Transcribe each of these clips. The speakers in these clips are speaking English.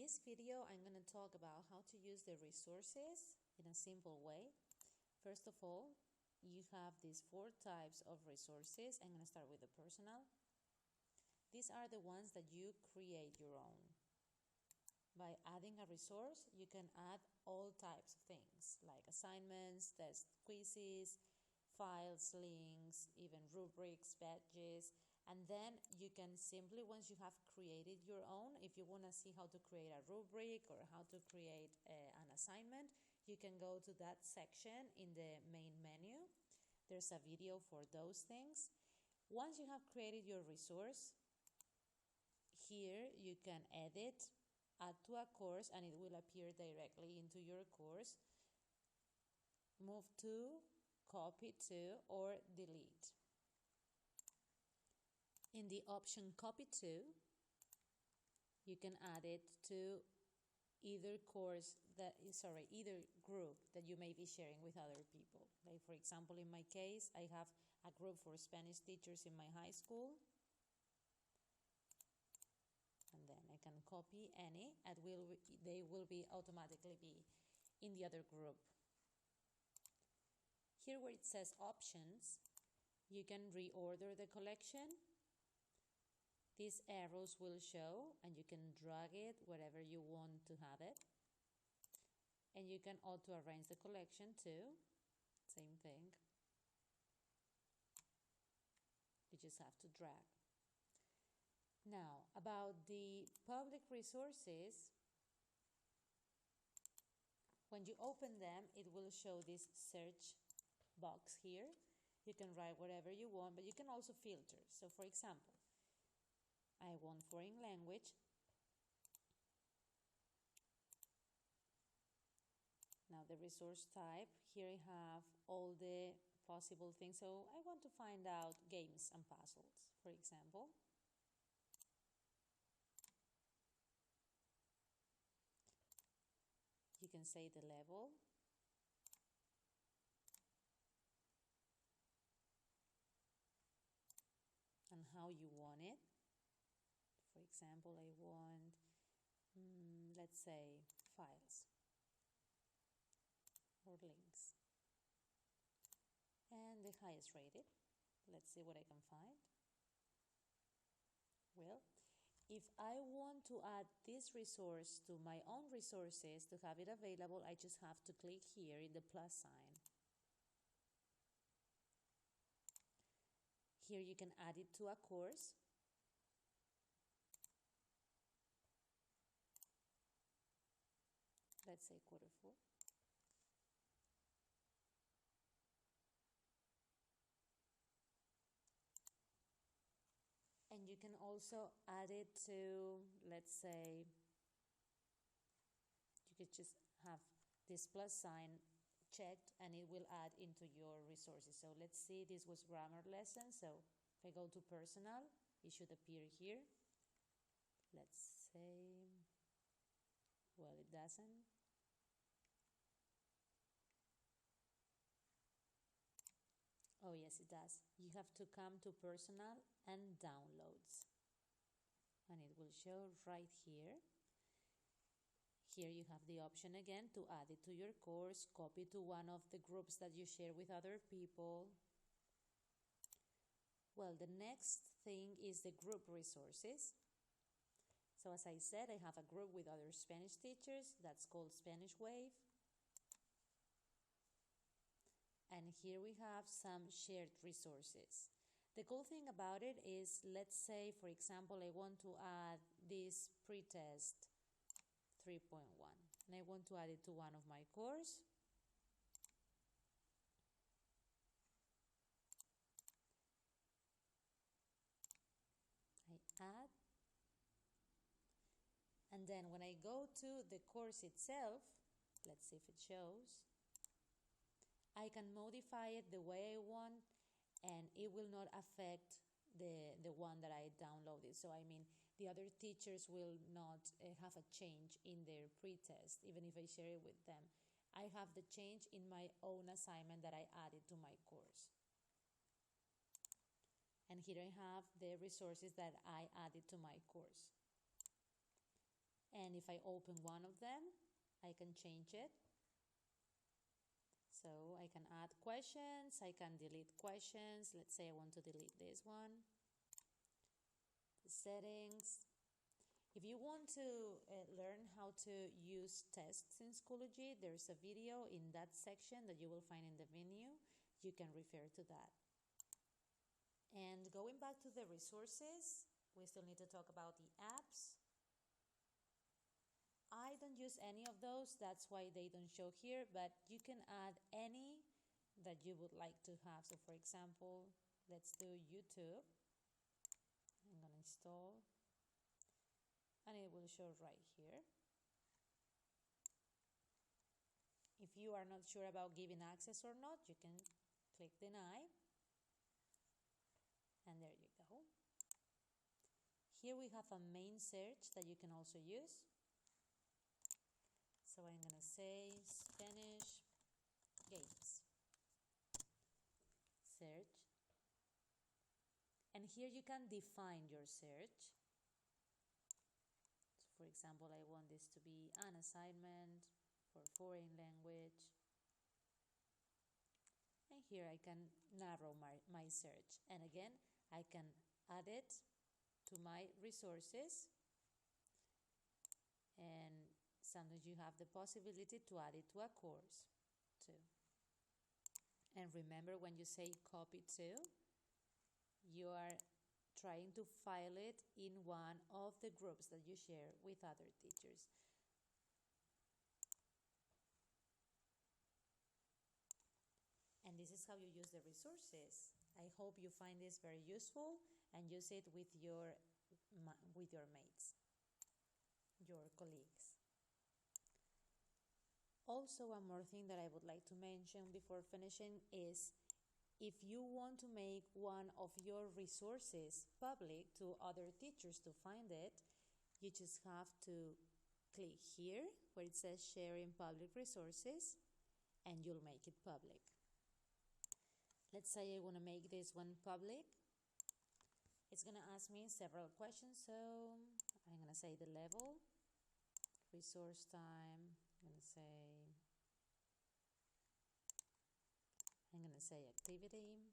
this video, I'm going to talk about how to use the resources in a simple way. First of all, you have these 4 types of resources. I'm going to start with the personal. These are the ones that you create your own. By adding a resource, you can add all types of things like assignments, test quizzes, files, links, even rubrics, badges. And then you can simply, once you have created your own, if you want to see how to create a rubric or how to create an assignment, you can go to that section in the main menu. There's a video for those things. Once you have created your resource, here you can edit, add to a course, and it will appear directly into your course. Move to, copy to, or delete. In the option copy to, you can add it to either either group that you may be sharing with other people. Like for example, in my case, I have a group for Spanish teachers in my high school. And then I can copy any, and they will automatically be in the other group. Here where it says options, you can reorder the collection. These arrows will show, and you can drag it wherever you want to have it. And you can auto-arrange the collection too. Same thing. You just have to drag. Now, about the public resources, when you open them, it will show this search box here. You can write whatever you want, but you can also filter. So for example, I want foreign language. Now the resource type, here I have all the possible things. So I want to find out games and puzzles, for example. You can say the level. And how you want it. For example, I want, let's say, files or links. And the highest rated. Let's see what I can find. Well, if I want to add this resource to my own resources to have it available, I just have to click here in the plus sign. Here you can add it to a course. Let's say quarter 4. And you can also add it to, let's say, you could just have this plus sign checked and it will add into your resources. So let's see, this was grammar lesson. So if I go to personal, it should appear here. Let's say, well, it doesn't. Oh yes, it does. You have to come to personal and downloads. And it will show right here. Here you have the option again to add it to your course, copy to one of the groups that you share with other people. Well, the next thing is the group resources. So as I said, I have a group with other Spanish teachers that's called Spanish Wave. And here we have some shared resources. The cool thing about it is, let's say, for example, I want to add this pretest 3.1 and I want to add it to one of my course. I add, and then when I go to the course itself, let's see if it shows, I can modify it the way I want and it will not affect the one that I downloaded. So I mean, the other teachers will not have a change in their pretest, even if I share it with them. I have the change in my own assignment that I added to my course. And here I have the resources that I added to my course. And if I open one of them, I can change it. So I can add questions, I can delete questions. Let's say I want to delete this one. The settings. If you want to learn how to use tests in Schoology, there's a video in that section that you will find in the menu. You can refer to that. And going back to the resources, we still need to talk about the apps. I don't use any of those, that's why they don't show here, but you can add any that you would like to have. So for example, let's do YouTube. I'm going to install, and it will show right here. If you are not sure about giving access or not, you can click deny, and there you go. Here we have a main search that you can also use. So I'm going to say Spanish games. Search. And here you can define your search. So for example, I want this to be an assignment for foreign language. And here I can narrow my search. And again, I can add it to my resources. And sometimes you have the possibility to add it to a course too. And remember, when you say copy to, you are trying to file it in one of the groups that you share with other teachers. And this is how you use the resources. I hope you find this very useful and use it with your mates, your colleagues. Also, one more thing that I would like to mention before finishing is, if you want to make one of your resources public to other teachers to find it, you just have to click here where it says sharing public resources, and you'll make it public. Let's say I want to make this one public. It's going to ask me several questions, so I'm going to say the level, resource time, I'm going to say activity.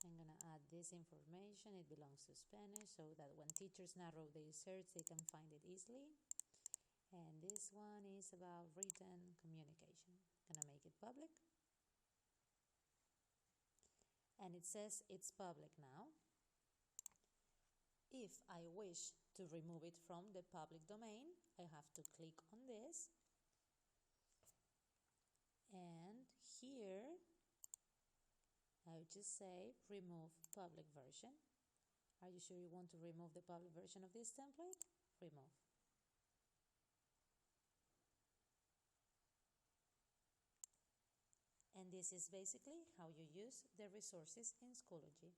I'm going to add this information. It belongs to Spanish, so that when teachers narrow their search, they can find it easily. And this one is about written communication. I'm going to make it public. And it says it's public now. If I wish to remove it from the public domain, I have to click on this. And here, I would just say remove public version. Are you sure you want to remove the public version of this template? Remove. And this is basically how you use the resources in Schoology.